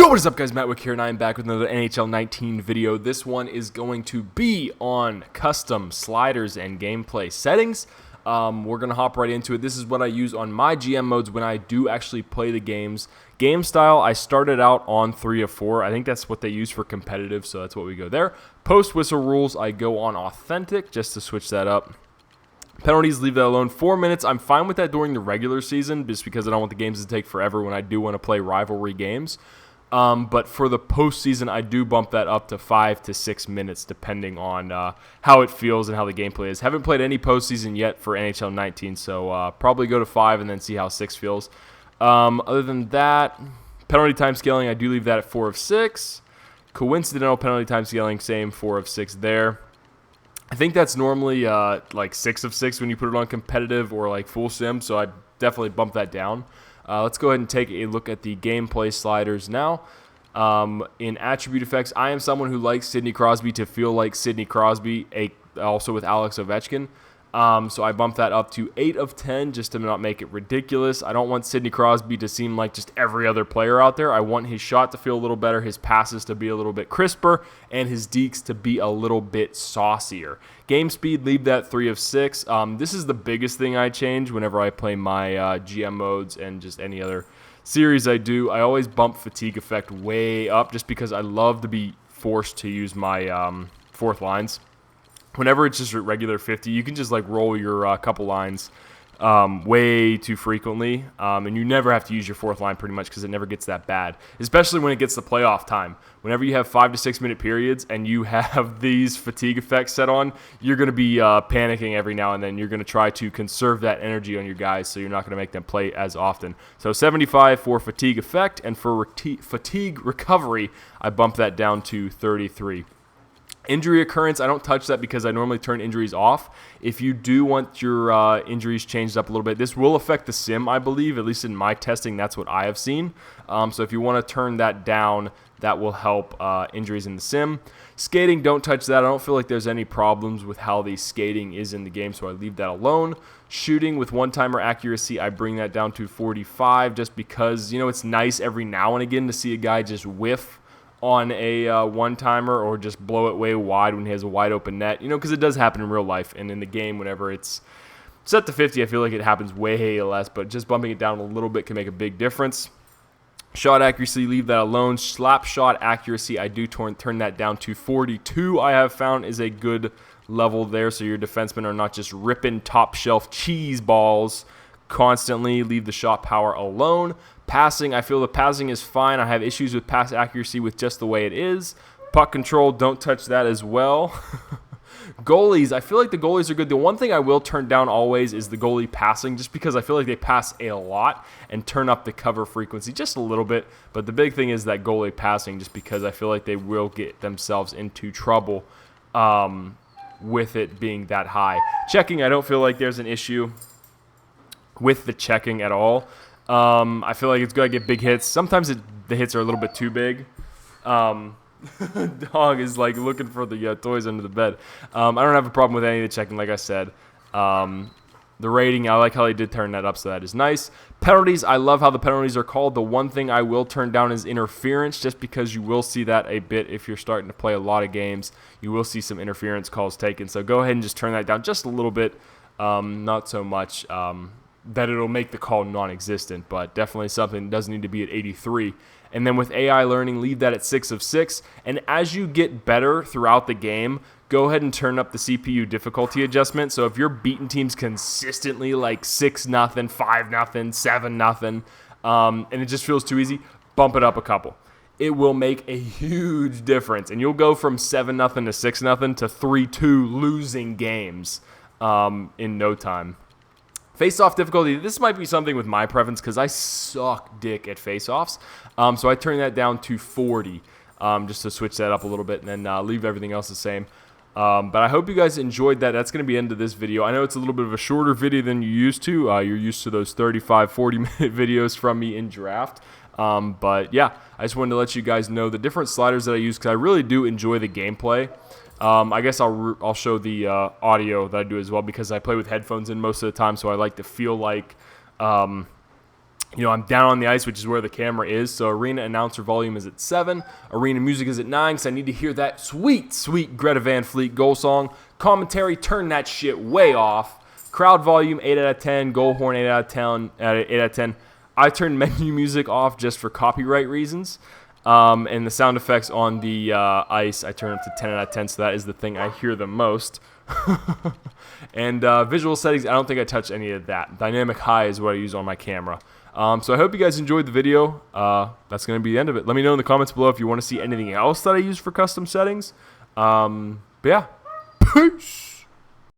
Yo, what is up guys, Matt Wick here, and I am back with another NHL 19 video. This one is going to be on custom sliders and gameplay settings. We're going to hop right into it. This is what I use on my GM modes when I do actually play the games. Game style, I started out on 3 of 4. I think that's what they use for competitive, so that's what we go there. Post whistle rules, I go on authentic just to switch that up. Penalties, leave that alone. 4 minutes, I'm fine with that during the regular season just because I don't want the games to take forever when I do want to play rivalry games. But for the postseason, I do bump that up to 5 to 6 minutes, depending on how it feels and how the gameplay is. Haven't played any postseason yet for NHL 19, so probably go to 5 and then see how 6 feels. Other than that, penalty time scaling, I do leave that at 4 of 6. Coincidental penalty time scaling, same 4 of 6 there. I think that's normally like 6 of 6 when you put it on competitive or like full sim, so I definitely bump that down. Let's go ahead and take a look at the gameplay sliders now. In attribute effects, I am someone who likes Sidney Crosby to feel like Sidney Crosby, also with Alex Ovechkin. So I bump that up to 8 of 10 just to not make it ridiculous. I don't want Sidney Crosby to seem like just every other player out there. I want his shot to feel a little better, his passes to be a little bit crisper, and his dekes to be a little bit saucier. Game speed, leave that 3 of 6. This is the biggest thing I change whenever I play my GM modes and just any other series I do. I always bump fatigue effect way up just because I love to be forced to use my fourth lines. Whenever it's just a regular 50, you can just like roll your couple lines way too frequently, and you never have to use your fourth line pretty much because it never gets that bad, especially when it gets the playoff time. Whenever you have 5 to 6 minute periods and you have these fatigue effects set on, you're going to be panicking every now and then. You're going to try to conserve that energy on your guys, so you're not going to make them play as often. So 75 for fatigue effect, and for fatigue recovery, I bump that down to 33. Injury occurrence, I don't touch that because I normally turn injuries off. If you do want your injuries changed up a little bit, this will affect the sim, I believe. At least in my testing, that's what I have seen. So if you want to turn that down, that will help injuries in the sim. Skating, don't touch that. I don't feel like there's any problems with how the skating is in the game, so I leave that alone. Shooting with one-timer accuracy, I bring that down to 45 just because, you know, it's nice every now and again to see a guy just whiff on a one-timer or just blow it way wide when he has a wide open net, you know, because it does happen in real life. And in the game, whenever it's set to 50, I feel like it happens way less, but just bumping it down a little bit can make a big difference. Shot accuracy, leave that alone. Slap shot accuracy, I do turn that down to 42. I have found is a good level there, so your defensemen are not just ripping top shelf cheese balls constantly. Leave the shot power alone. Passing, I feel the passing is fine. I have issues with pass accuracy with just the way it is. Puck control, don't touch that as well. Goalies, I feel like the goalies are good. The one thing I will turn down always is the goalie passing, just because I feel like they pass a lot, and turn up the cover frequency just a little bit. But the big thing is that goalie passing, just because I feel like they will get themselves into trouble with it being that high. Checking, I don't feel like there's an issue with the checking at all. I feel like it's good to get big hits. Sometimes the hits are a little bit too big. Dog is like looking for the toys under the bed. I don't have a problem with any of the checking, like I said. The rating, I like how they did turn that up, so that is nice. Penalties, I love how the penalties are called. The one thing I will turn down is interference, just because you will see that a bit if you're starting to play a lot of games. You will see some interference calls taken, so go ahead and just turn that down just a little bit. Not so much that it'll make the call non-existent, but definitely something that doesn't need to be at 83. And then with AI learning, leave that at 6 of 6. And as you get better throughout the game, go ahead and turn up the CPU difficulty adjustment. So if you're beating teams consistently like 6-0, 5-0, 7-0, and it just feels too easy, bump it up a couple. It will make a huge difference. And you'll go from 7-0 to 6-0 to 3-2 losing games in no time. Face-off difficulty, this might be something with my preference because I suck dick at face-offs. So I turn that down to 40 just to switch that up a little bit and then leave everything else the same. But I hope you guys enjoyed that. That's going to be the end of this video. I know it's a little bit of a shorter video than you used to. You're used to those 35, 40-minute videos from me in draft. But yeah, I just wanted to let you guys know the different sliders that I use because I really do enjoy the gameplay. I guess I'll show the audio that I do as well because I play with headphones in most of the time, so I like to feel like I'm down on the ice, which is where the camera is. So arena announcer volume is at 7. Arena music is at 9, because I need to hear that sweet, sweet Greta Van Fleet goal song. Commentary, turn that shit way off. Crowd volume, 8 out of 10. Goal horn, 8 out of 10. 8 out of 10. I turned menu music off just for copyright reasons. And the sound effects on the ice, I turn up to 10 out of 10, so that is the thing I hear the most. And visual settings, I don't think I touched any of that. Dynamic high is what I use on my camera. So I hope you guys enjoyed the video. That's going to be the end of it. Let me know in the comments below if you want to see anything else that I use for custom settings. But yeah, peace.